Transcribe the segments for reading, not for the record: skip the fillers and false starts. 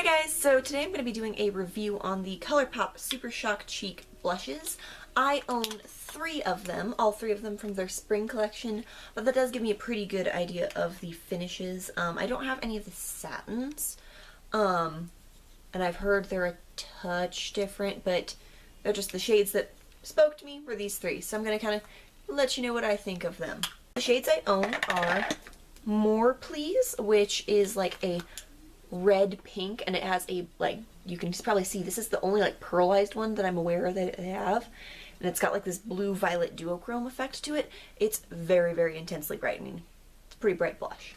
guys, so today I'm going to be doing a review on the ColourPop Super Shock Cheek blushes. I own 3 of them, all 3 of them from their spring collection, but that does give me a pretty good idea of the finishes. I don't have any of the satins, and I've heard they're a touch different, but they're just the shades that spoke to me were these 3, so I'm going to kind of let you know what I think of them. The shades I own are More Please, which is like a red pink, and it has a, like, you can probably see this is the only like pearlized one that I'm aware that they have, and it's got like this blue violet duochrome effect to it. It's very, very intensely brightening. It's a pretty bright blush.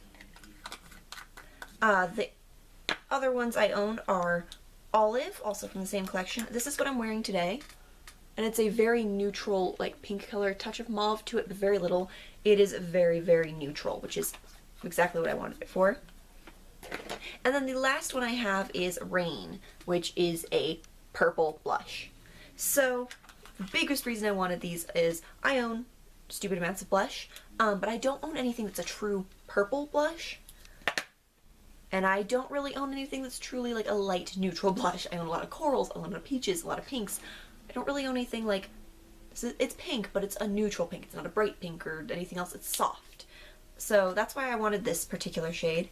The other ones I own are Olive, also from the same collection. This is what I'm wearing today, and it's a very neutral, like, pink color, touch of mauve to it, but very little. It is very, very neutral, which is exactly what I wanted it for. And then the last one I have is Rain, which is a purple blush. So the biggest reason I wanted these is I own stupid amounts of blush, but I don't own anything that's a true purple blush. And I don't really own anything that's truly like a light neutral blush. I own a lot of corals, a lot of peaches, a lot of pinks. I don't really own anything like, it's pink, but it's a neutral pink. It's not a bright pink or anything else. It's soft. So that's why I wanted this particular shade.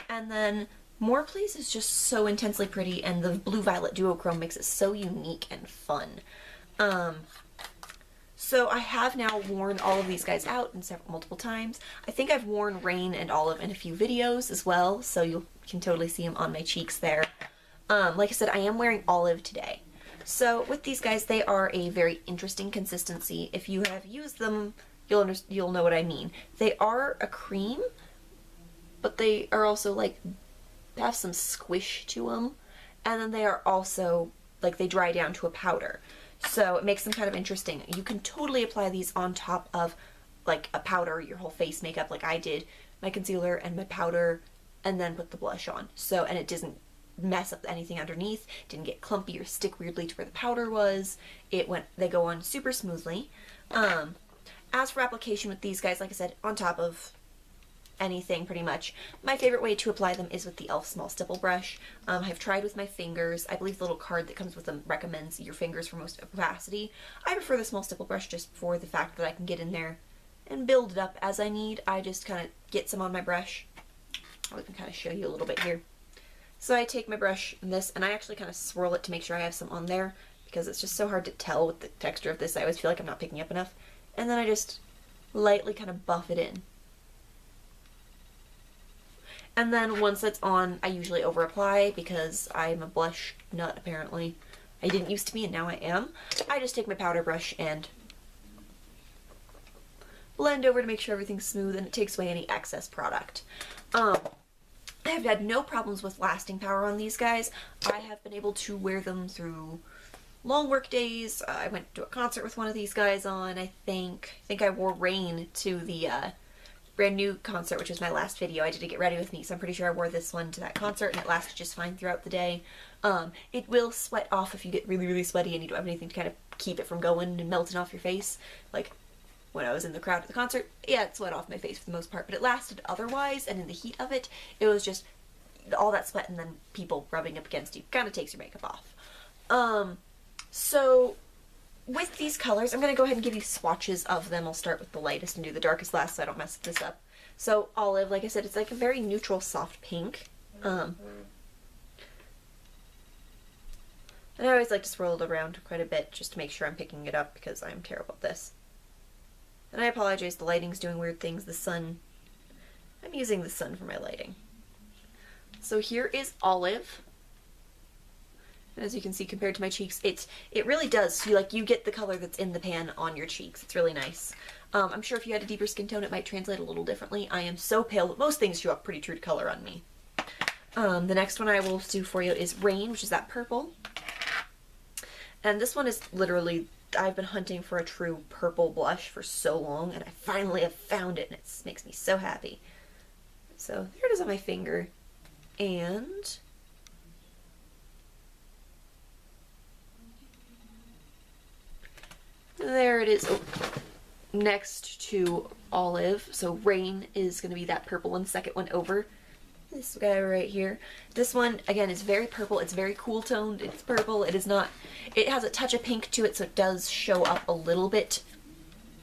And then More Please is just so intensely pretty, and the blue violet duochrome makes it so unique and fun. So I have now worn all of these guys out in multiple times. I think I've worn Rain and Olive in a few videos as well, so you can totally see them on my cheeks there. Like I said, I am wearing Olive today. So with these guys, they are a very interesting consistency. If you have used them, you'll know what I mean. They are a cream, but they are also like, have some squish to them, and then they are also like, they dry down to a powder, so it makes them kind of interesting. You can totally apply these on top of like a powder, your whole face makeup, like I did, my concealer and my powder, and then put the blush on. So, and it doesn't mess up anything underneath, didn't get clumpy or stick weirdly to where the powder was. They go on super smoothly. As for application with these guys, like I said, on top of anything pretty much. My favorite way to apply them is with the e.l.f. small stipple brush. I've tried with my fingers. I believe the little card that comes with them recommends your fingers for most opacity. I prefer the small stipple brush just for the fact that I can get in there and build it up as I need. I just kind of get some on my brush. I can kind of show you a little bit here. So I take my brush and this, and I actually kind of swirl it to make sure I have some on there, because it's just so hard to tell with the texture of this. I always feel like I'm not picking up enough. And then I just lightly kind of buff it in. And then once it's on, I usually over apply because I'm a blush nut apparently. I didn't used to be, and now I am. I just take my powder brush and blend over to make sure everything's smooth, and it takes away any excess product. I have had no problems with lasting power on these guys. I have been able to wear them through long work days. I went to a concert with one of these guys on. I think I wore Rain to the brand new concert, which was my last video I did to Get Ready With Me, so I'm pretty sure I wore this one to that concert, and it lasted just fine throughout the day. It will sweat off if you get really, really sweaty and you don't have anything to kind of keep it from going and melting off your face. Like when I was in the crowd at the concert, yeah, it sweat off my face for the most part, but it lasted otherwise, and in the heat of it, it was just all that sweat and then people rubbing up against you kind of takes your makeup off. So with these colors, I'm going to go ahead and give you swatches of them. I'll start with the lightest and do the darkest last so I don't mess this up. So Olive, like I said, it's like a very neutral soft pink. And I always like to swirl it around quite a bit just to make sure I'm picking it up, because I'm terrible at this. And I apologize, the lighting's doing weird things. The sun, I'm using the sun for my lighting. So here is Olive. And as you can see, compared to my cheeks, it really does. You get the color that's in the pan on your cheeks. It's really nice. I'm sure if you had a deeper skin tone, it might translate a little differently. I am so pale that most things show up pretty true to color on me. The next one I will do for you is Rain, which is that purple. And this one is literally, I've been hunting for a true purple blush for so long, and I finally have found it, and it makes me so happy. So there it is on my finger. And there it is. Oh, next to Olive. So Rain is going to be that purple one, second one over. this guy right here. This one, again, is very purple. It's very cool toned. It's purple. It is not, it has a touch of pink to it, so it does show up a little bit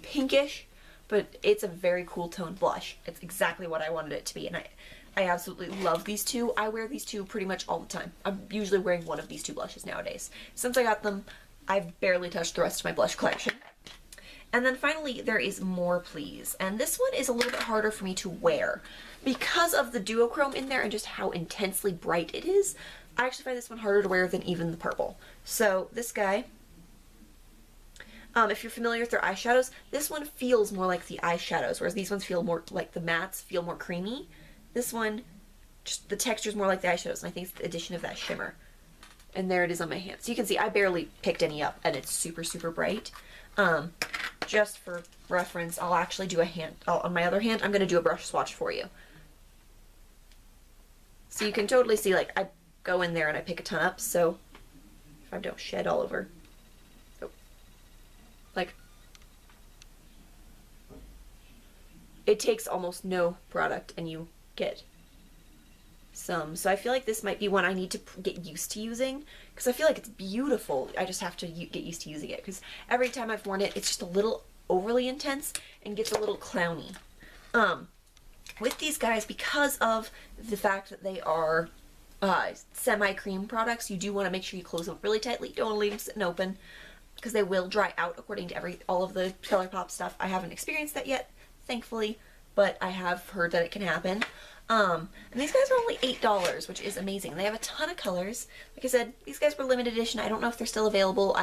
pinkish, but it's a very cool toned blush. It's exactly what I wanted it to be, and I absolutely love these two. I wear these two pretty much all the time. I'm usually wearing one of these two blushes nowadays. Since I got them, I've barely touched the rest of my blush collection. And then finally, there is More Please. And this one is a little bit harder for me to wear. Because of the duochrome in there and just how intensely bright it is, I actually find this one harder to wear than even the purple. So this guy, if you're familiar with their eyeshadows, this one feels more like the eyeshadows, whereas these ones feel more like the mattes, feel more creamy. This one, just the texture's more like the eyeshadows, and I think it's the addition of that shimmer. And there it is on my hand. So you can see I barely picked any up, and it's super, super bright. Just for reference, I'll actually do a hand, on my other hand, I'm going to do a brush swatch for you. So you can totally see, like, I go in there and I pick a ton up, so if I don't shed all over. Oh. Like, it takes almost no product and you get some. So I feel like this might be one I need to get used to using, because I feel like it's beautiful. I just have to get used to using it, because every time I've worn it, it's just a little overly intense and gets a little clowny. With these guys, because of the fact that they are semi-cream products, you do want to make sure you close them really tightly. Don't want to leave them sitting open, because they will dry out according to all of the ColourPop stuff. I haven't experienced that yet, thankfully, but I have heard that it can happen. And these guys are only $8, which is amazing. They have a ton of colors. Like I said, these guys were limited edition. I don't know if they're still available.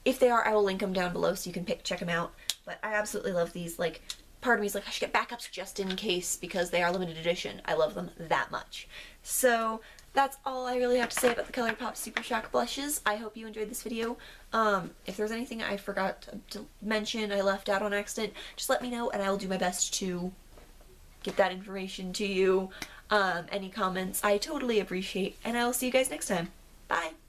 If they are, I will link them down below so you can check them out. But I absolutely love these. Like, part of me is like, I should get backups just in case, because they are limited edition. I love them that much. So that's all I really have to say about the ColourPop Super Shock blushes. I hope you enjoyed this video. If there's anything I forgot to mention, I left out on accident, just let me know and I will do my best to get that information to you. Any comments I totally appreciate, and I will see you guys next time. Bye!